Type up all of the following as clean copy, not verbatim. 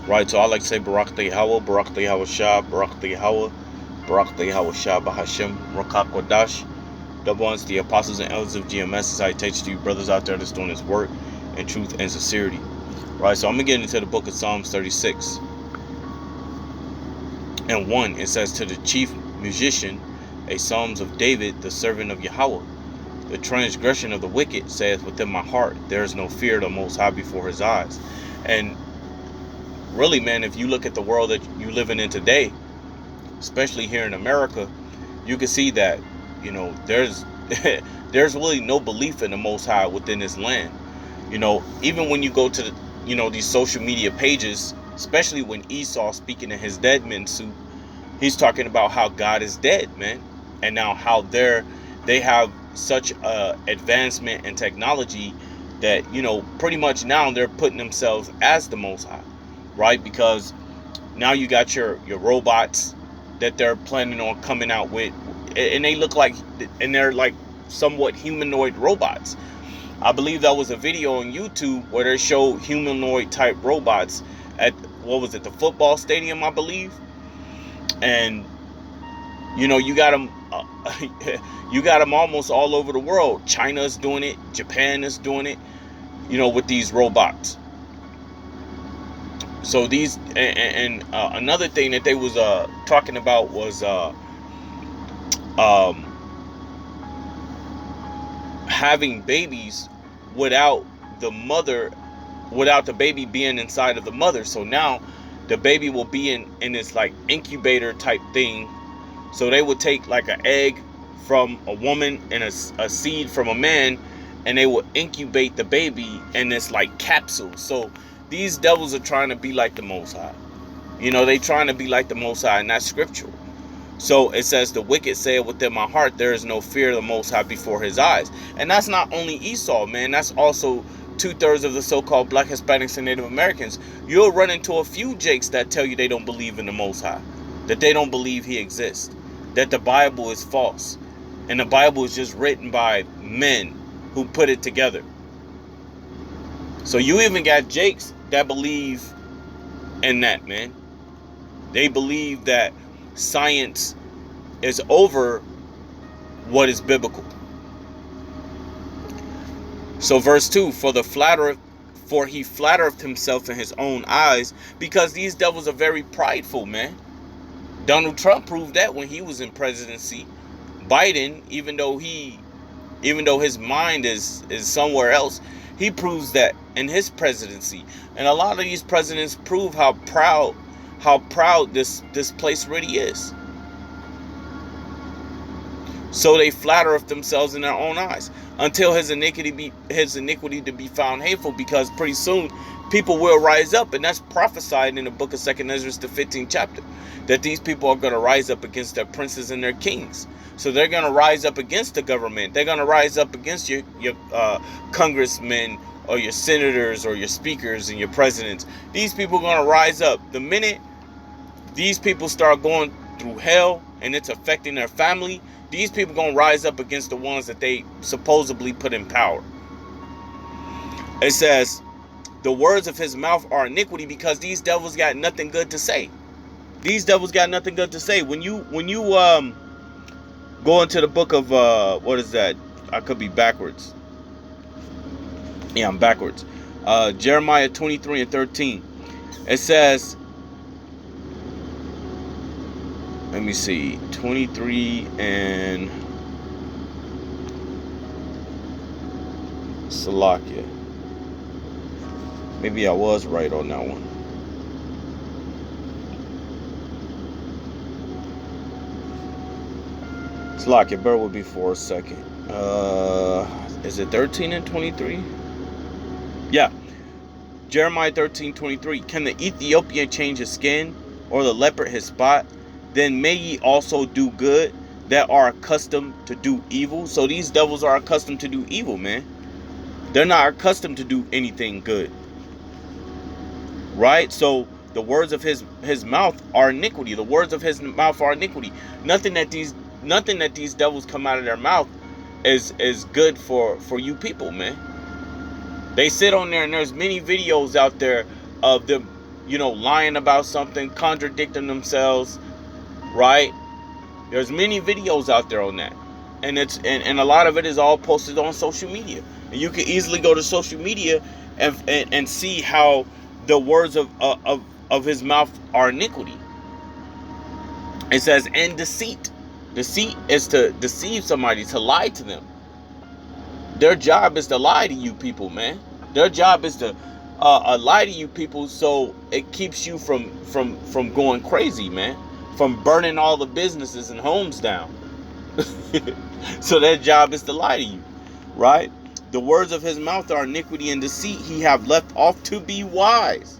Right, so I like to say Barak Yahweh, Barak Yahweh Shah, Barak Yahweh, Barak Yahweh Shah, Bahashem, Rakak Wadash. Double ones, the apostles and elders of GMS. I teach to you brothers out there that's doing this work in truth and sincerity. Right, so I'm going to get into the book of Psalms 36. And 1, it says, to the chief musician, a Psalms of David, the servant of Yahweh. The transgression of the wicked saith within my heart, there is no fear of the Most High before his eyes. And really, man, if you look at the world that you living in today, especially here in America, you can see that, there's there's really no belief in the Most High within this land. Even when you go to these social media pages, especially when Esau speaking in his dead men suit, he's talking about how God is dead, man, and now how they have such advancement in technology that pretty much now they're putting themselves as the Most High, right? Because now you got your robots that they're planning on coming out with, and they're like somewhat humanoid robots. I believe that was a video on YouTube where they showed humanoid type robots at, what was it, the football stadium, I believe. And you got them you got them almost all over the world. China's doing it, Japan is doing it, with these robots. So these, and another thing that they was talking about was having babies without the baby being inside of the mother. So now the baby will be in this like incubator type thing. So they would take like an egg from a woman and a seed from a man, and they will incubate the baby in this like capsule. So these devils are trying to be like the Most High. They trying to be like the Most High, and that's scriptural. So it says, the wicked say within my heart, there is no fear of the Most High before his eyes. And that's not only Esau, man. That's also 2/3 of the so-called Black, Hispanics, and Native Americans. You'll run into a few jakes that tell you they don't believe in the Most High, that they don't believe he exists, that the Bible is false, and the Bible is just written by men who put it together. So you even got jakes that believe in that, man. They believe that science is over what is biblical. So verse 2, for he flattereth himself in his own eyes, because these devils are very prideful, man. Donald Trump proved that when he was in presidency. Biden, even though his mind is somewhere else, he proves that in his presidency. And a lot of these presidents prove how proud this place really is. So they flatter of themselves in their own eyes, until his iniquity to be found hateful, because pretty soon people will rise up, and that's prophesied in the book of 2nd Ezra, the 15th chapter, that these people are going to rise up against their princes and their kings. So they're going to rise up against the government. They're going to rise up against your congressmen or your senators or your speakers and your presidents. These people are going to rise up. The minute these people start going through hell and it's affecting their family, these people are going to rise up against the ones that they supposedly put in power. It says, the words of his mouth are iniquity, because these devils got nothing good to say. These devils got nothing good to say. When you go into the book of, what is that? I could be backwards. Yeah, I'm backwards. Jeremiah 23:13. It says, let me see, 23 and Salakia. Maybe I was right on that one. Salakia, bear with me for a second. Is it 13 and 23? Yeah. Jeremiah 13:23. Can the Ethiopian change his skin, or the leopard his spot? Then may ye also do good that are accustomed to do evil. So these devils are accustomed to do evil, man. They're not accustomed to do anything good. Right? So the words of his mouth are iniquity. The words of his mouth are iniquity. Nothing that these devils come out of their mouth is good for you people, man. They sit on there, and there's many videos out there of them lying about something, contradicting themselves, right? There's many videos out there on that. And and a lot of it is all posted on social media. And you can easily go to social media and see how the words of his mouth are iniquity. It says, and deceit. Deceit is to deceive somebody, to lie to them. Their job is to lie to you people, man. Their job is to lie to you people, so it keeps you from going crazy, man. From burning all the businesses and homes down. So their job is to lie to you, right? The words of his mouth are iniquity and deceit. He have left off to be wise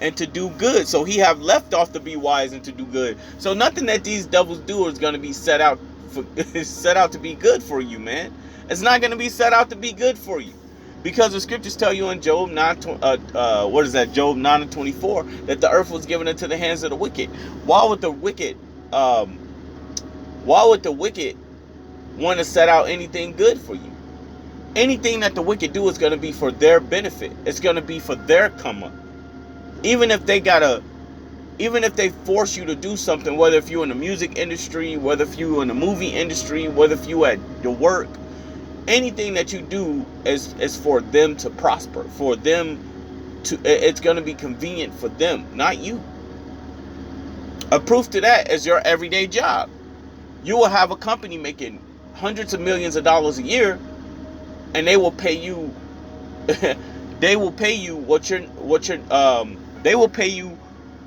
and to do good. So he have left off to be wise and to do good. So nothing that these devils do is going to be set out to be good for you, man. It's not going to be set out to be good for you, because the scriptures tell you in Job 9, Job 9 and 24, that the earth was given into the hands of the wicked. Why would the wicked want to set out anything good for you? Anything that the wicked do is going to be for their benefit. It's going to be for their come up. Even if they force you to do something, whether if you're in the music industry, whether if you're in the movie industry, whether if you at your work, anything that you do is for them to prosper, for them to, it's going to be convenient for them, not you. A proof to that is your everyday job. You will have a company making hundreds of millions of dollars a year, and they will pay you they will pay you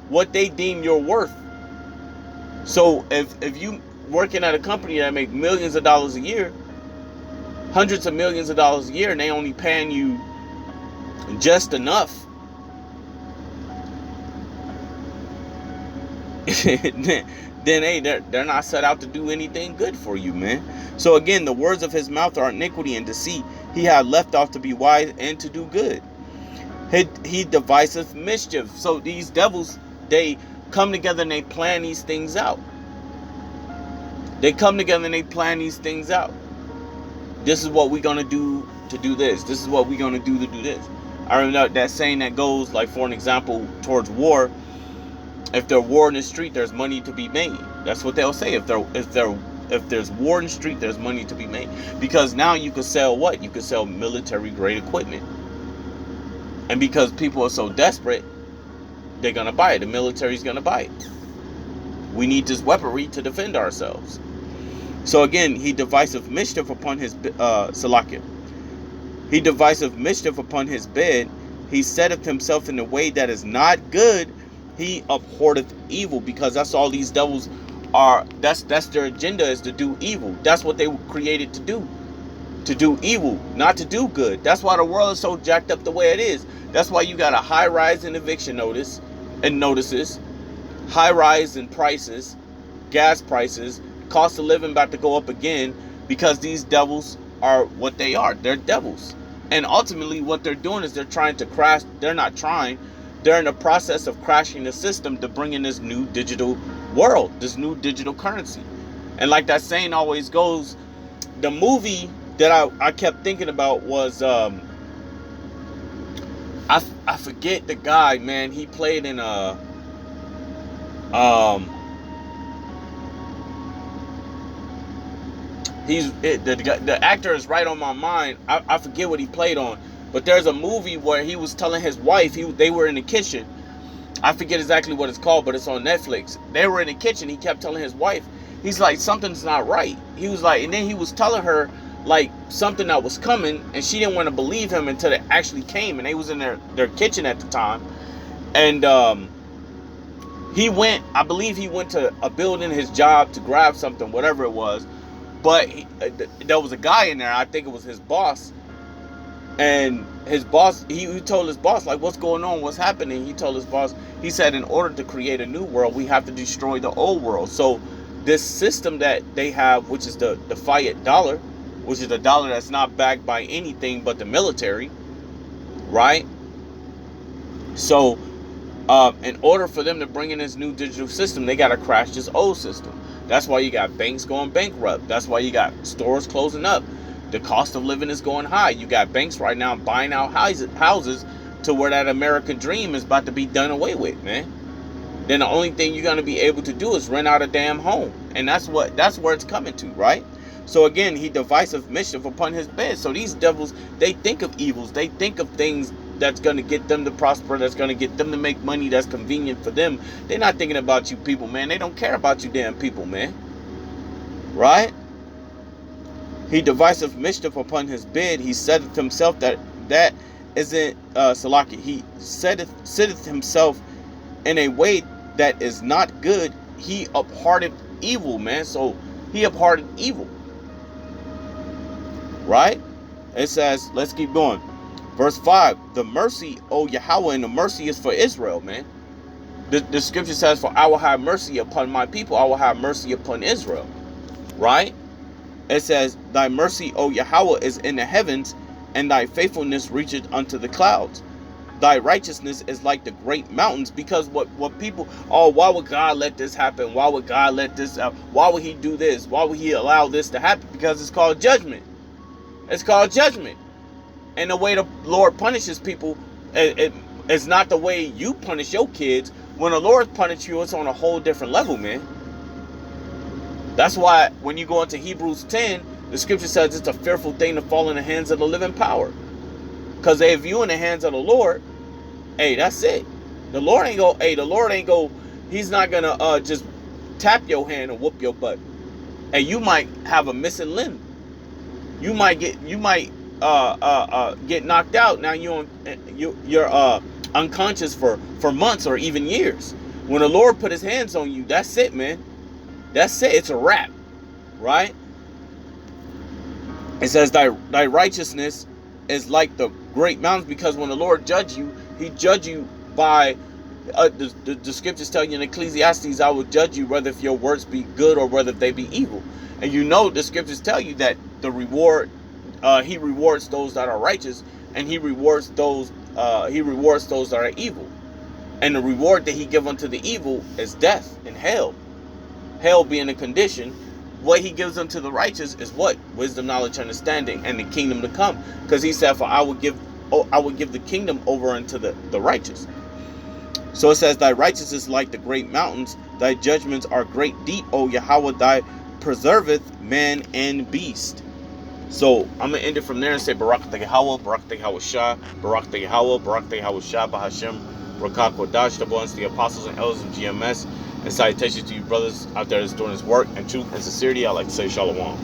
what they deem you're worth. So if you working at a company that make millions of dollars a year, hundreds of millions of dollars a year, and they only paying you just enough, then hey, they're not set out to do anything good for you, man. So again, the words of his mouth are iniquity and deceit. He had left off to be wise and to do good. He deviseth mischief. So these devils, they come together and they plan these things out. They come together and they plan these things out. This is what we're going to do to do this. This is what we're going to do this. I remember that saying that goes, like, for an example, towards war. If there's war in the street, there's money to be made. That's what they'll say. If there's war in the street, there's money to be made. Because now you can sell what? You can sell military grade equipment. And because people are so desperate, they're going to buy it. The military's going to buy it. We need this weaponry to defend ourselves. So again, he deviseth mischief upon his Salakia. He deviseth mischief upon his bed. He setteth himself in the way that is not good. He abhorreth evil, because that's all these devils are. That's their agenda, is to do evil. That's what they were created to do. To do evil, not to do good. That's why the world is so jacked up the way it is. That's why you got a high rise in eviction notices, high rise in prices, gas prices, cost of living about to go up again, because these devils are what they are. They're devils. And ultimately what they're doing is they're trying to crash. They're not trying. They're in the process of crashing the system to bring in this new digital world, this new digital currency. And like that saying always goes, the movie that I kept thinking about was, I forget the guy, man. He played in the actor is right on my mind. I forget what he played on, but there's a movie where he was telling his wife, they were in the kitchen. I forget exactly what it's called, but it's on Netflix. They were in the kitchen. He kept telling his wife, he's like, something's not right. He was like, and then he was telling her like something that was coming, and she didn't want to believe him until it actually came. And they was in their kitchen at the time, and I believe he went to a building, his job, to grab something, whatever it was. But there was a guy in there, I think it was his boss. And his boss, he told his boss, like, what's going on? What's happening? He told his boss, he said, in order to create a new world, we have to destroy the old world. So this system that they have, which is the fiat dollar, which is the dollar that's not backed by anything but the military, right? So in order for them to bring in this new digital system, they got to crash this old system. That's why you got banks going bankrupt. That's why you got stores closing up. The cost of living is going high. You got banks right now buying out houses to where that American dream is about to be done away with, man, then the only thing you're going to be able to do is rent out a damn home. And that's where it's coming to, right? So again, he deviseth mischief upon his bed. So these devils, they think of evils. They think of things that's going to get them to prosper, that's going to get them to make money, that's convenient for them. They're not thinking about you people, man. They don't care about you damn people, man. Right? He deviseth mischief upon his bed. He saith himself that isn't Salaki. He sitteth himself in a way that is not good. He abhorreth evil, man. So he abhorreth evil. Right? It says, let's keep going. Verse 5, the mercy, O Yahweh, and the mercy is for Israel, man. The scripture says, for I will have mercy upon my people. I will have mercy upon Israel. Right? It says, thy mercy, O Yahweh, is in the heavens, and thy faithfulness reacheth unto the clouds. Thy righteousness is like the great mountains. Because what people, oh, why would God let this happen? Why would God let this out? Why would he do this? Why would he allow this to happen? Because it's called judgment. It's called judgment. And the way the Lord punishes people, it's not the way you punish your kids. When the Lord punishes you, it's on a whole different level, man. That's why when you go into Hebrews 10, the scripture says it's a fearful thing to fall in the hands of the living power. Because if you in the hands of the Lord, hey, that's it. The Lord ain't go, he's not going to just tap your hand and whoop your butt. And you might have a missing limb. You might get knocked out. Now you're unconscious for months or even years. When the Lord put his hands on you, that's it, man. That's it. It's a wrap, right? It says thy righteousness is like the great mountains, because when the Lord judge you, he judge you by the scriptures tell you in Ecclesiastes, I will judge you whether if your words be good or whether they be evil. And you know the scriptures tell you that the reward, he rewards those that are righteous, and he rewards those that are evil. And the reward that he give unto the evil is death and hell. Hell being a condition. What he gives unto the righteous is what? Wisdom, knowledge, understanding, and the kingdom to come. Because he said, for I would give the kingdom over unto the righteous. So it says, thy righteousness is like the great mountains, thy judgments are great deep, O Yahweh, thy preserveth man and beast. So I'm going to end it from there and say, Barak Yahweh, Barak Yahweh Shah, Barak Yahweh, Barak Yahweh Shah, Bahashem, Rakak Wadash, the ones, the apostles and elders of GMS, and salutations to you brothers out there that's doing this work. And truth and sincerity, I like to say Shalom.